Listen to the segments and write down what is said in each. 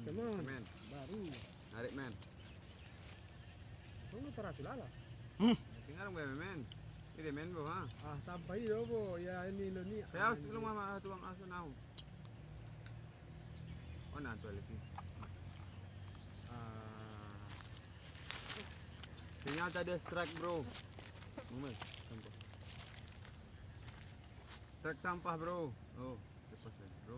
Men. Baru. Narik men. Kamu terasul ala. Tinggal gue men. Ini men bu ha. Ah sampai itu bu. Ya ini lo ni. Saya lu mama tuang asu nau. Oh nanti lagi. Ternyata dia strike bro. Ngomel. Sampah. Strike sampah bro. Oh, lepas lagi bro.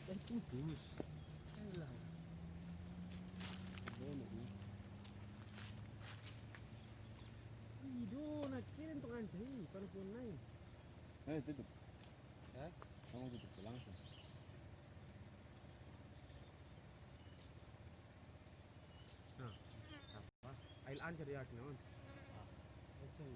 Dan kudus. Ayolah. Hidup nak kirim untuk anjing. Pada pun naik. Tutup. Ya? Kamu tutup langsung. Nah, apa? Ail anjar ya non. Tong.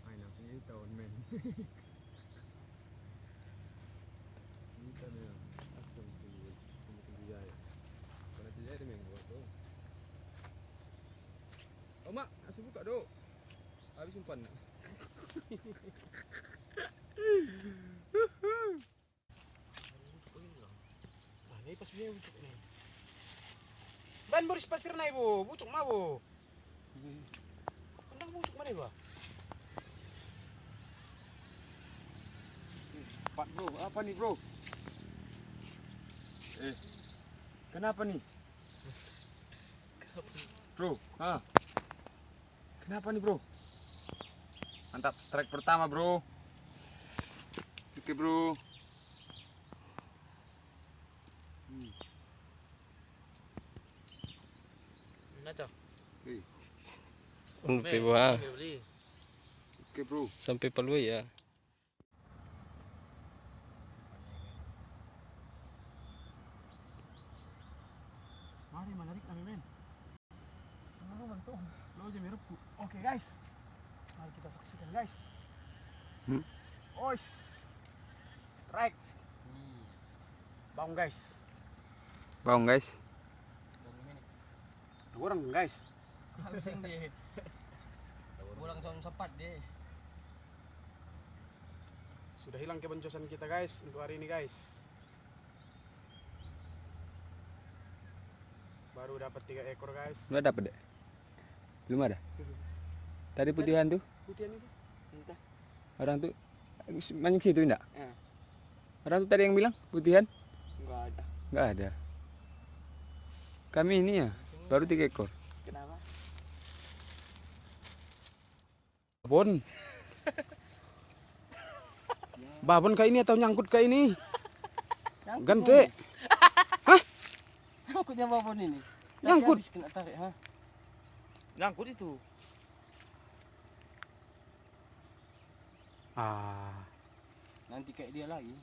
Ay, nakunya tahun men. Kita na yun. Asam Jaya. Kalau Jaya dia main buat tu. Oh mak, asu buka dok. Habis umpan nak. Ini pas dia bucuk nih. Ban boris pasir naik bu, bucuk mah bu. Kendang bucuk mana bu? Pak bro, apa nih bro? Kenapa nih? Bro, kenapa nih bro? Mantap, strike pertama bro. Oke bro. Nacho. Sampai bawah. Oke bro. Sampai Palu ya. Mari menarik kami men. Tunggu bantu. Lo aja merupku. Oke guys. Mari kita saksikan guys. Ois. Strike. Bangun guys. Bangun guys. Dua orang guys. Pusing dia. Pulang tahun sempat dia. Sudah hilang kebencosan kita guys untuk hari ini guys. Baru dapat 3 ekor guys. Nggak dapat deh. Belum ada. Tadi putihan tuh. Putihan itu? Entah. Orang tuh mancing situ enggak? Ya. Orang tuh tadi yang bilang putihan? Enggak ada. Nggak ada. Kami ini ya baru 3 ekor. Kenapa? Babon. Babon kayak ini atau nyangkut kayak ini? Ganti. Nyangkutnya babon ini. Nyangkut. Habis kena tarik ha. Nyangkut itu. Nanti kayak dia lagi.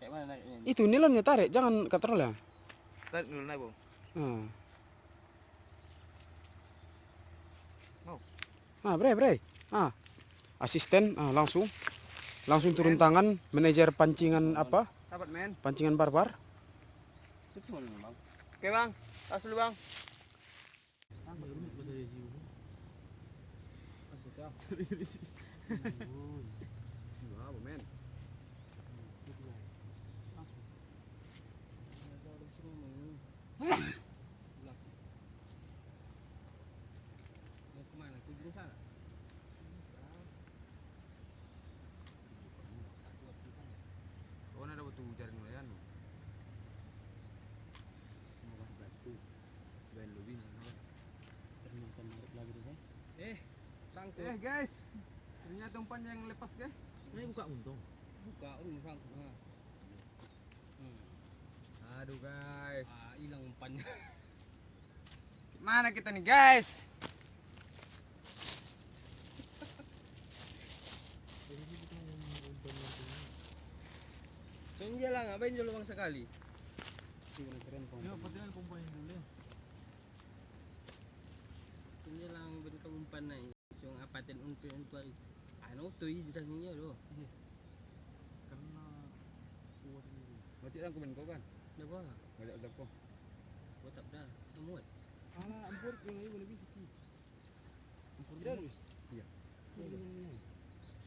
Kayak mana nariknya? Itu nilonnya tarik, jangan katrol ya. Tarik dulu naik, Bang. Bre. Asisten langsung turun tangan, manajer pancingan apa? Dapat men. Pancingan barbar. Betul memang. Oke bang, tas dulu bang. Wow men. Kemana? Ke ujung sana? Oh, ada Guys, ternyata umpannya yang lepas guys. Ini buka untung. Buka umpan. Aduh guys, Hilang umpannya. mana kita nih guys? So dia lah ngapain jual uang sekali? Ya, patihan kumpain dulu. Ini lang ben ka umpan na yung apatin untu ay. Ano to yi di niya do. Karena kuat ini. Mati lang kumain ko kan? Diba? Wala daw ko. Botap dah. Amuat. Ampur yang ini boleh bisa ki. Ampur Iya, Luis. Iya.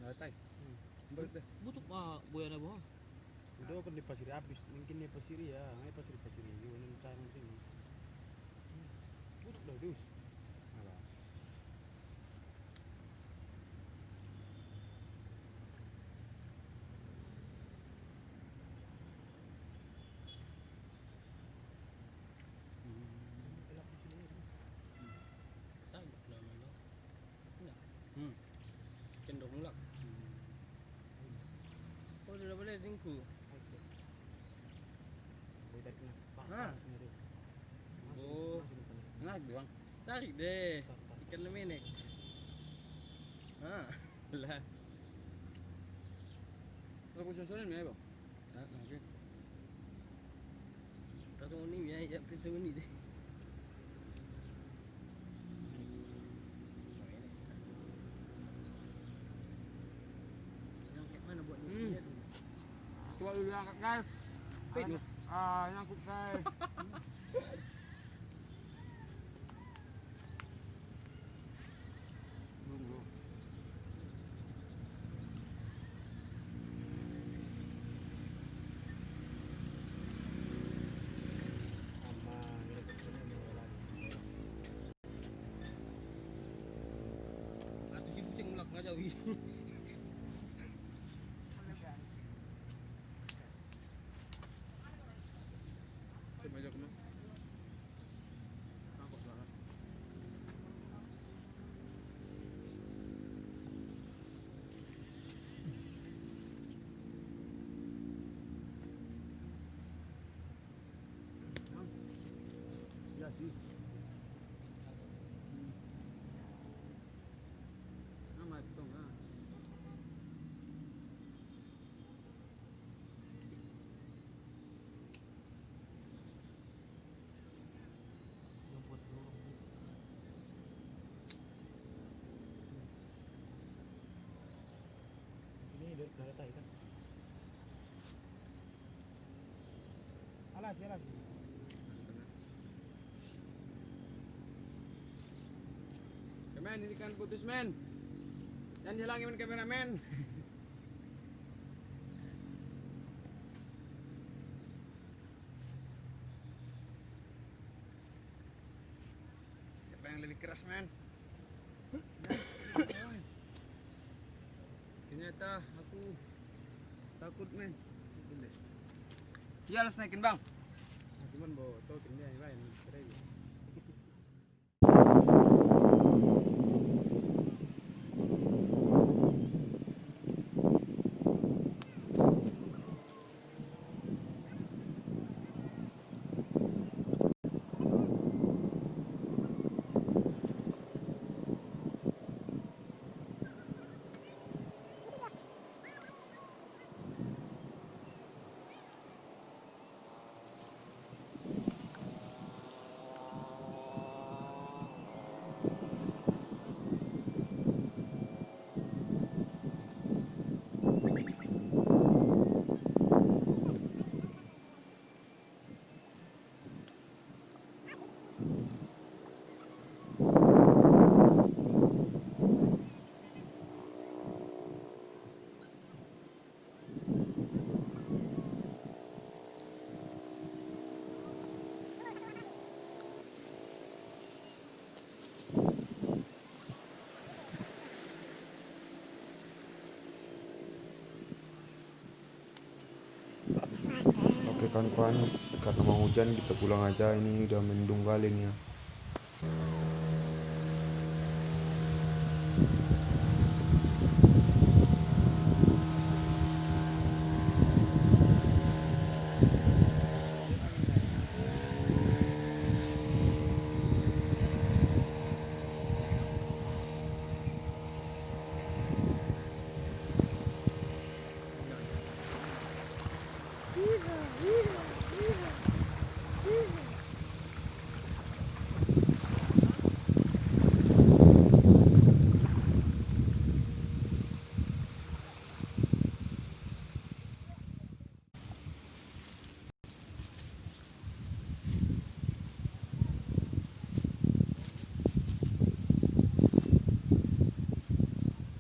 Natay. Balik deh. Butuk buaya na bo. Udah kan di pasir habis, mungkin di pasir ya, ngai pasir ini, ini cara sini. Butuh dah dus. Alah. Sagap naman no. Enggak. Cenderung lang. Oh, dah boleh tingku. Boleh dari kena. Ah. Oh. Nah, doang. Tarik deh. Ikan lemenek. Lah. Kalau kau susunin ni, bang. Nah, okey. Tasong ni ya pisau ni deh. Yang kayak mana buat ni? Coba dulu angkat guys. Pin. Nyangkut guys. Nunggu. Atau si kucing ulak ngajau ini. Coba aja kemana? Angkut belakang. Jadi. Nama itu enggak. Ini dari tadi kan. Alas, alas. Men, ini kan putus men. Jangan hilangin kameramen. Siapa yang lebih keras men? Ternyata aku takut men. Iya, harus naikin bang. Cuman bawa tau dia yang lain. Oke kawan-kawan, karena mau hujan kita pulang aja, ini udah mendung kali nih ya.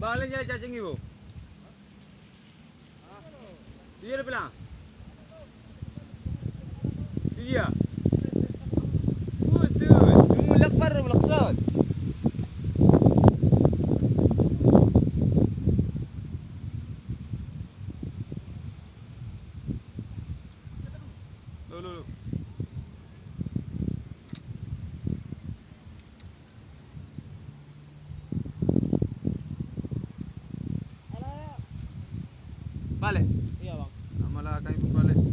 Balik aja cacing ibu. Iya udah bilang. Iya. Putus. Mulak par mulak sot. Lo. Balik. Iya bang. Malah kami pun balik.